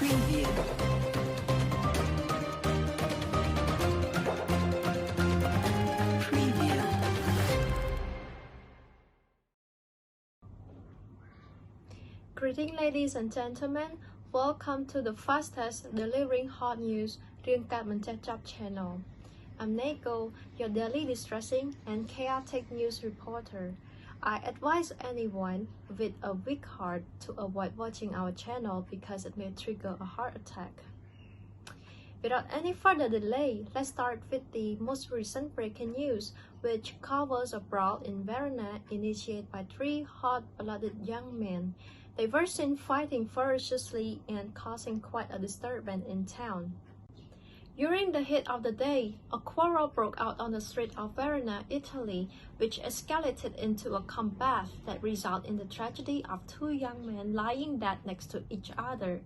Preview. Preview. Greetings, ladies and gentlemen. Welcome to the fastest delivering hot news riêng tại mình job channel. I'm Nego, your daily distressing and chaotic news reporter. I advise anyone with a weak heart to avoid watching our channel because it may trigger a heart attack. Without any further delay, let's start with the most recent breaking news, which covers a brawl in Verona initiated by three hot-blooded young men. They were seen fighting ferociously and causing quite a disturbance in town. During the heat of the day, a quarrel broke out on the street of Verona, Italy, which escalated into a combat that resulted in the tragedy of two young men lying dead next to each other.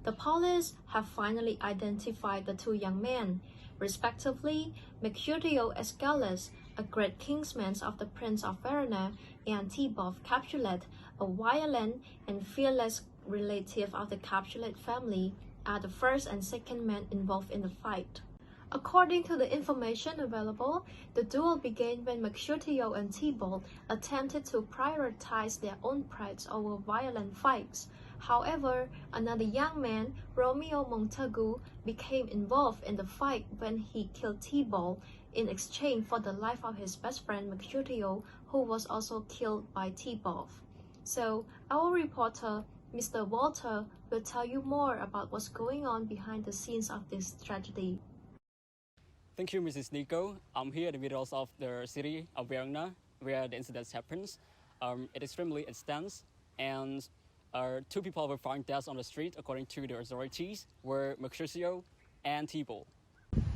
The police have finally identified the two young men, respectively Mercutio Aeschylus, a great kinsman of the Prince of Verona, and Thibaut Capulet, a violent and fearless relative of the Capulet family, are the first and second men involved in the fight. According to the information available, the duel began when Mercutio and Thibaut attempted to prioritize their own prides over violent fights. However, another young man, Romeo Montagu, became involved in the fight when he killed Thibaut in exchange for the life of his best friend Mercutio, who was also killed by Thibaut. So, our reporter, Mr. Walter, will tell you more about what's going on behind the scenes of this tragedy. Thank you, Mrs. Nico. I'm here at the middle of the city of Verona, where the incident happens. It extremely extensive, and two people were found dead on the street, according to the authorities, were Mercutio and Thibaut.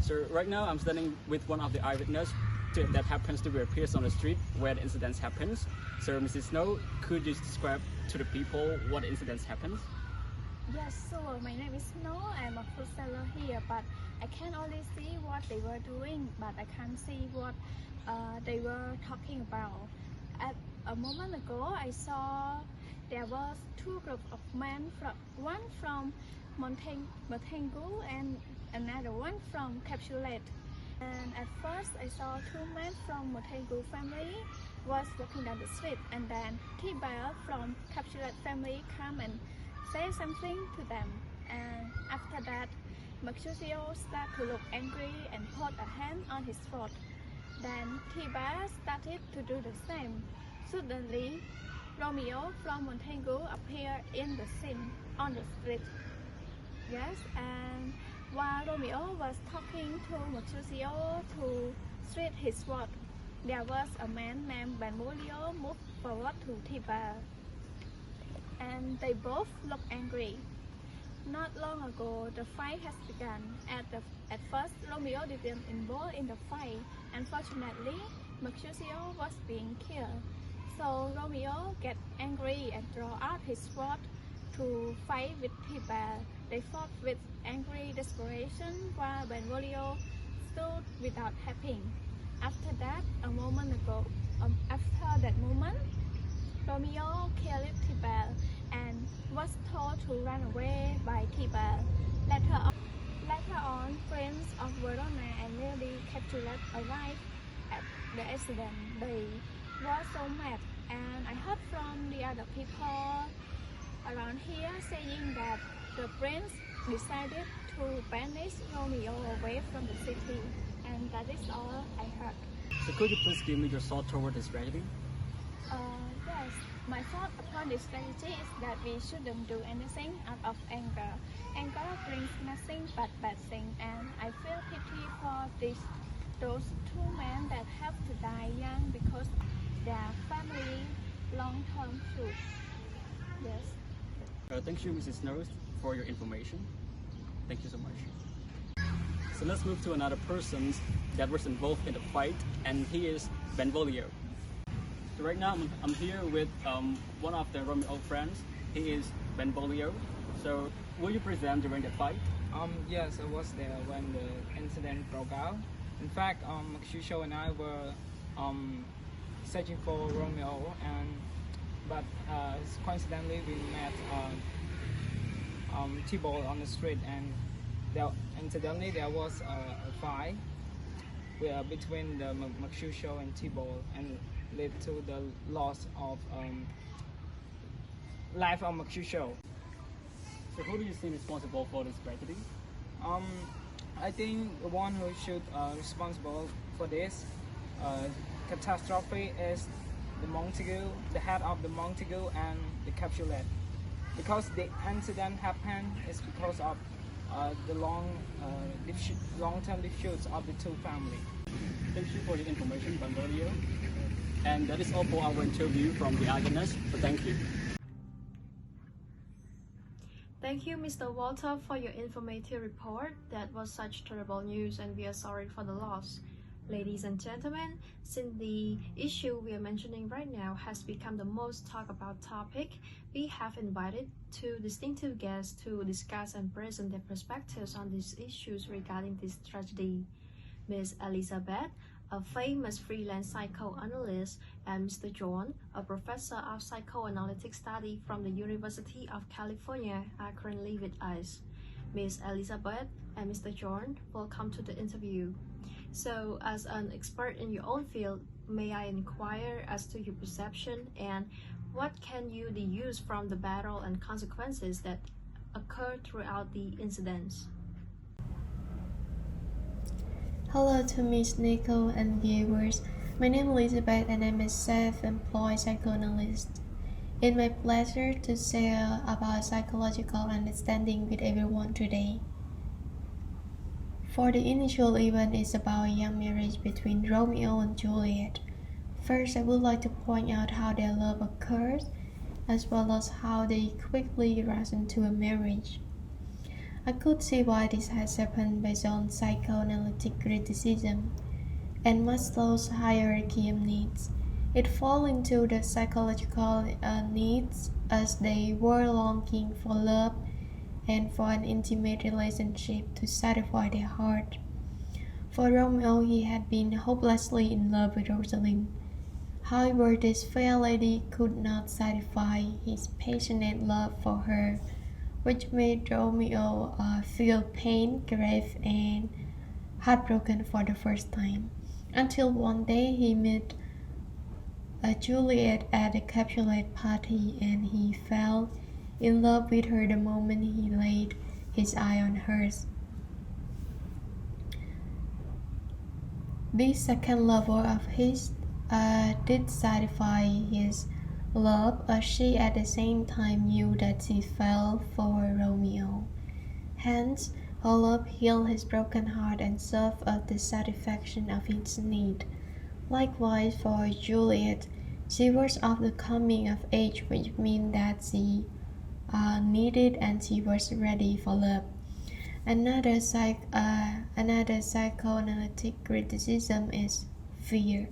So right now, I'm standing with one of the eyewitnesses that happens to be appears on the street where the incident happens. So, Mrs. Snow, could you describe to the people what incident happens? Yes, sure. My name is Snow. I'm a food seller here, but I can only see what they were doing, but I can't see what they were talking about. At a moment ago, I saw there was two groups of men, one from Montagu and another one from Capulet. And at first, I saw two men from Montagu family was walking down the street, and then Thibaut from Capulet family come and say something to them. And after that, Mercutio started to look angry and put a hand on his throat. Then Thibaut started to do the same. Suddenly, Romeo from Montagu appeared in the scene on the street. Yes, and while Romeo was talking to Mercutio to straight his sword, there was a man named Benvolio moved forward to Thibaut, and they both looked angry. Not long ago, the fight has begun. At first, Romeo didn't involve in the fight. Unfortunately, Mercutio was being killed. So Romeo get angry and draw out his sword to fight with Thibaut. They fought with angry desperation while Benvolio stood without helping. After that, after that moment, Romeo killed Thibaut and was told to run away by Thibaut. Later on, Prince of Verona and Lady Capulet arrived at the accident. They were so mad, and I heard from the other people around here saying that the prince decided to banish Romeo away from the city, and that is all I heard. So could you please give me your thought toward this tragedy? Yes, my thought upon this strategy is that we shouldn't do anything out of anger. Anger brings nothing but bad things, and I feel pity for those two men that have to die young because their family long-term food. Yes. Thank you, Mrs. Snow, for your information. Thank you so much. So let's move to another person that was involved in the fight, and he is Benvolio. So right now I'm here with one of the Romeo friends. He is Benvolio. So will you present during the fight? Yes, I was there when the incident broke out. In fact, Mercutio and I were searching for Romeo, but coincidentally we met Thibault on the street, and incidentally there was a fight between the Mercutio and Thibault, and led to the loss of life of Mercutio. So who do you see responsible for this tragedy? Um, I think the one who should responsible for this catastrophe is the Montague, the head of the Montague and the Capulet, because the incident happened is because of the long-term disputes of the two families. Thank you for the information, Romeo. And that is all for our interview from the Argonauts. So thank you. Thank you, Mr. Walter, for your informative report. That was such terrible news, and we are sorry for the loss. Ladies and gentlemen, since the issue we are mentioning right now has become the most talked about topic, we have invited two distinctive guests to discuss and present their perspectives on these issues regarding this tragedy. Ms. Elizabeth, a famous freelance psychoanalyst, and Mr. John, a professor of psychoanalytic study from the University of California, are currently with us. Ms. Elizabeth and Mr. John, welcome to the interview. So, as an expert in your own field, may I inquire as to your perception and what can you deduce from the battle and consequences that occurred throughout the incidents? Hello to Ms. Nico and viewers. My name is Elizabeth and I'm a self-employed psychoanalyst. It's my pleasure to share about psychological understanding with everyone today. For the initial event is about a young marriage between Romeo and Juliet. First, I would like to point out how their love occurs, as well as how they quickly rise into a marriage. I could see why this has happened based on psychoanalytic criticism and Maslow's hierarchy of needs. It falls into the psychological needs as they were longing for love and for an intimate relationship to satisfy their heart. For Romeo, he had been hopelessly in love with Rosalind. However, this fair lady could not satisfy his passionate love for her, which made Romeo feel pain, grief, and heartbroken for the first time, until one day he met Juliet at a Capulet party, and he fell in love with her the moment he laid his eye on hers. This second lover of his did satisfy his love, as she at the same time knew that she fell for Romeo. Hence, her love healed his broken heart and served as the satisfaction of his need. Likewise, for Juliet, she was of the coming of age, which means that she needed and she was ready for love. Another psychoanalytic criticism is fear.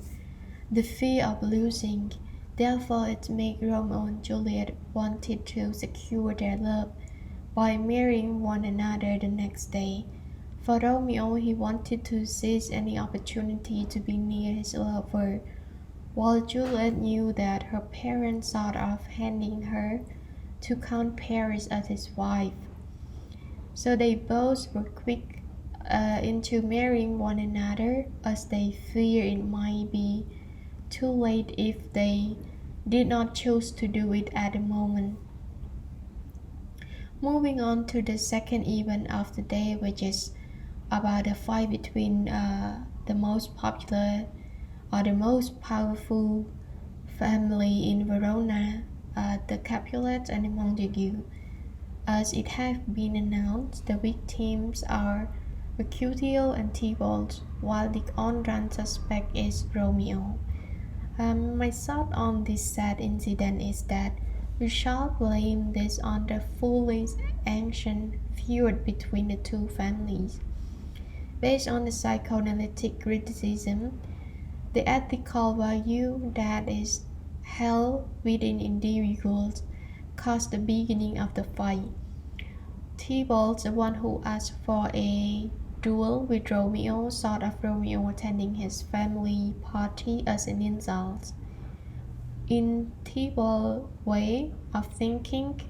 The fear of losing. Therefore, it made Romeo and Juliet wanted to secure their love by marrying one another the next day. For Romeo, he wanted to seize any opportunity to be near his lover, while Juliet knew that her parents thought of handing her to Count Paris as his wife. So they both were quick into marrying one another, as they feared it might be too late if they did not choose to do it at the moment. Moving on to the second event of the day, which is about a fight between the most popular or the most powerful family in Verona, the Capulets and the Montague. As it has been announced, the victims are Mercutio and Thibault, while the on-run suspect is Romeo. My thought on this sad incident is that we shall blame this on the foolish ancient feud between the two families. Based on the psychoanalytic criticism, the ethical value that is held within individuals caused the beginning of the fight. Thibault, the one who asked for a duel with Romeo, thought of Romeo attending his family party as an insult. In Thibault's way of thinking,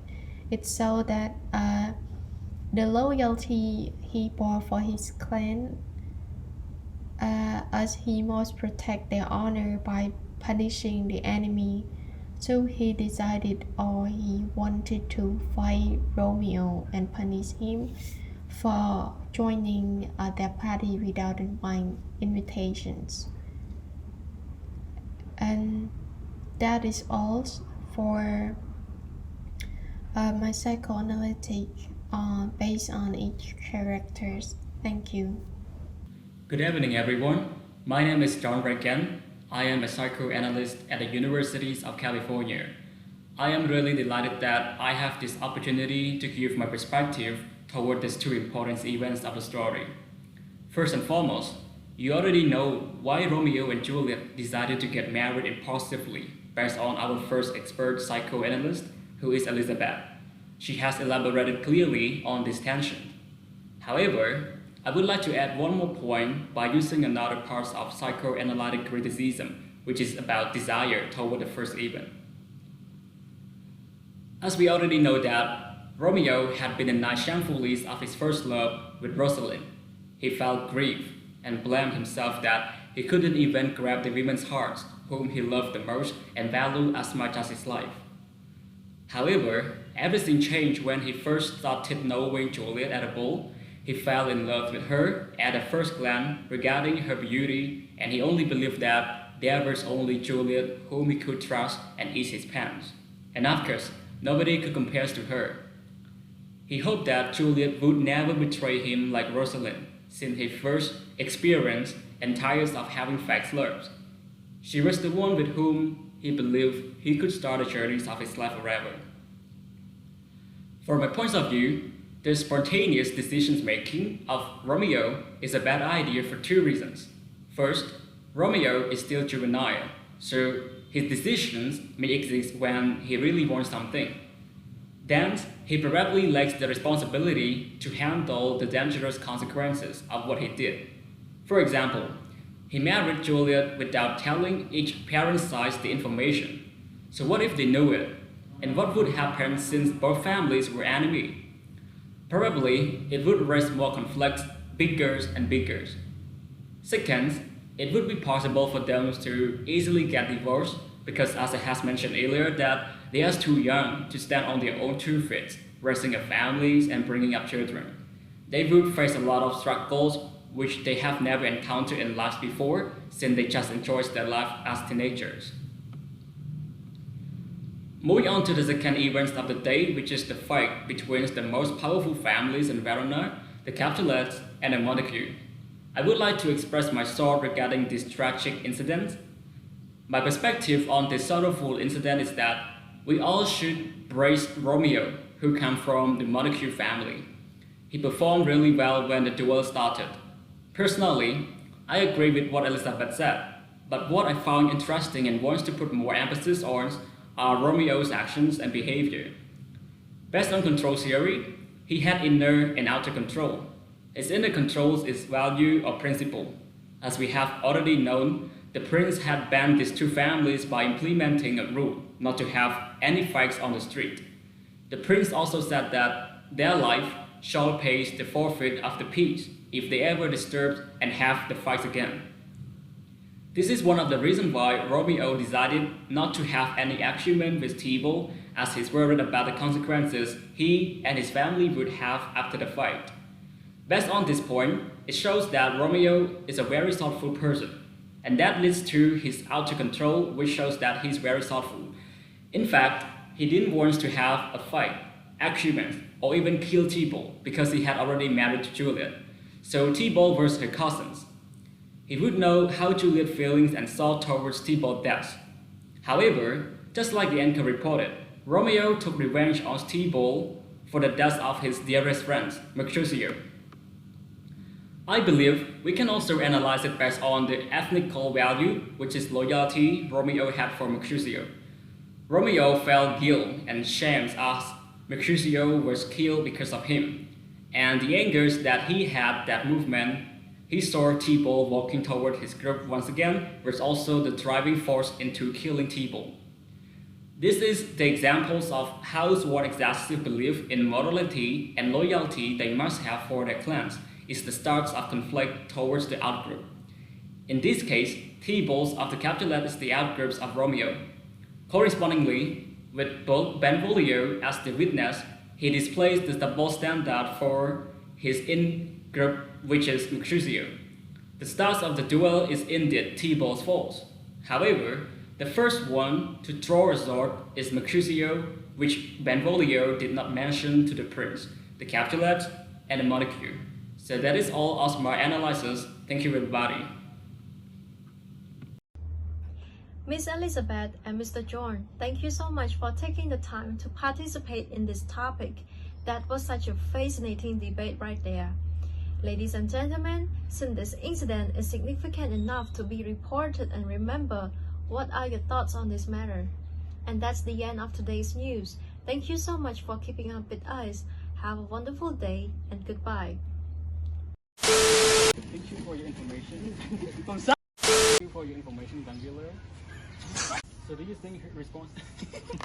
It showed that the loyalty he bore for his clan, as he must protect their honor by punishing the enemy. So he decided or he wanted to fight Romeo and punish him for joining their party without invitations. And that is all for my psychoanalytic based on each characters. Thank you. Good evening, everyone. My name is John Regan. I am a psychoanalyst at the Universities of California. I am really delighted that I have this opportunity to give my perspective toward these two important events of the story. First and foremost, you already know why Romeo and Juliet decided to get married impulsively based on our first expert psychoanalyst, who is Elizabeth. She has elaborated clearly on this tension. However, I would like to add one more point by using another part of psychoanalytic criticism, which is about desire toward the first event. As we already know that Romeo had been denied shamefully of his first love with Rosalind. He felt grief and blamed himself that he couldn't even grab the women's hearts whom he loved the most and valued as much as his life. However, everything changed when he first started knowing Juliet at a ball. He fell in love with her at the first glance regarding her beauty, and he only believed that there was only Juliet whom he could trust and ease his pants. And of course, nobody could compare to her. He hoped that Juliet would never betray him like Rosalind, since he first experienced and tired of having fake loves. She was the one with whom he believed he could start the journey of his life forever. From my point of view, the spontaneous decision-making of Romeo is a bad idea for two reasons. First, Romeo is still juvenile, so his decisions may exist when he really wants something. Then, he probably lacks the responsibility to handle the dangerous consequences of what he did. For example, he married Juliet without telling each parent side the information. So what if they knew it? And what would happen since both families were enemies? Probably, it would raise more conflicts, bigger and bigger. Second, it would be possible for them to easily get divorced because, as I has mentioned earlier, that they are too young to stand on their own two feet, raising a families and bringing up children. They would face a lot of struggles which they have never encountered in life before, since they just enjoy their life as teenagers. Moving on to the second event of the day, which is the fight between the most powerful families in Verona, the Capulets and the Montague. I would like to express my thought regarding this tragic incident. My perspective on this sorrowful incident is that we all should praise Romeo, who comes from the Montague family. He performed really well when the duel started. Personally, I agree with what Elizabeth said, but what I found interesting and wants to put more emphasis on are Romeo's actions and behavior. Based on control theory, he had inner and outer control. His inner controls is value or principle. As we have already known, the prince had banned these two families by implementing a rule not to have any fights on the street. The prince also said that their life shall pay the forfeit of the peace if they ever disturb and have the fights again. This is one of the reasons why Romeo decided not to have any argument with Tybalt, as he's worried about the consequences he and his family would have after the fight. Based on this point, it shows that Romeo is a very thoughtful person, and that leads to his outer control, which shows that he's very thoughtful. In fact, he didn't want to have a fight, argument, or even kill Tybalt because he had already married Juliet, so Tybalt was her cousins. He would know how Juliet's feelings and thoughts towards Tybalt's death. However, just like the anchor reported, Romeo took revenge on Tybalt for the death of his dearest friend, Mercutio. I believe we can also analyze it based on the ethnical value, which is loyalty Romeo had for Mercutio. Romeo felt guilt and shame as Mercutio was killed because of him, and the anger that he had that movement. He saw Tybalt walking toward his group once again, was also the driving force into killing Tybalt. This is the examples of how one excessive belief in morality and loyalty they must have for their clans is the start of conflict towards the outgroup. In this case, T-Balls of the Capulet is the outgroups of Romeo. Correspondingly, with Benvolio as the witness, he displays the double standard for his in-group, which is Mercutio. The start of the duel is indeed T-Ball's fault. However, the first one to draw a sword is Mercutio, which Benvolio did not mention to the prince, the Capulet, and the Montague. So that is all of my analysis. Thank you, everybody. Miss Elizabeth and Mr. John, thank you so much for taking the time to participate in this topic. That was such a fascinating debate right there. Ladies and gentlemen, since this incident is significant enough to be reported and remembered, what are your thoughts on this matter? And that's the end of today's news. Thank you so much for keeping up with us. Have a wonderful day and goodbye. Thank you for your information. Thank you for your information, Vangular. So do you think her response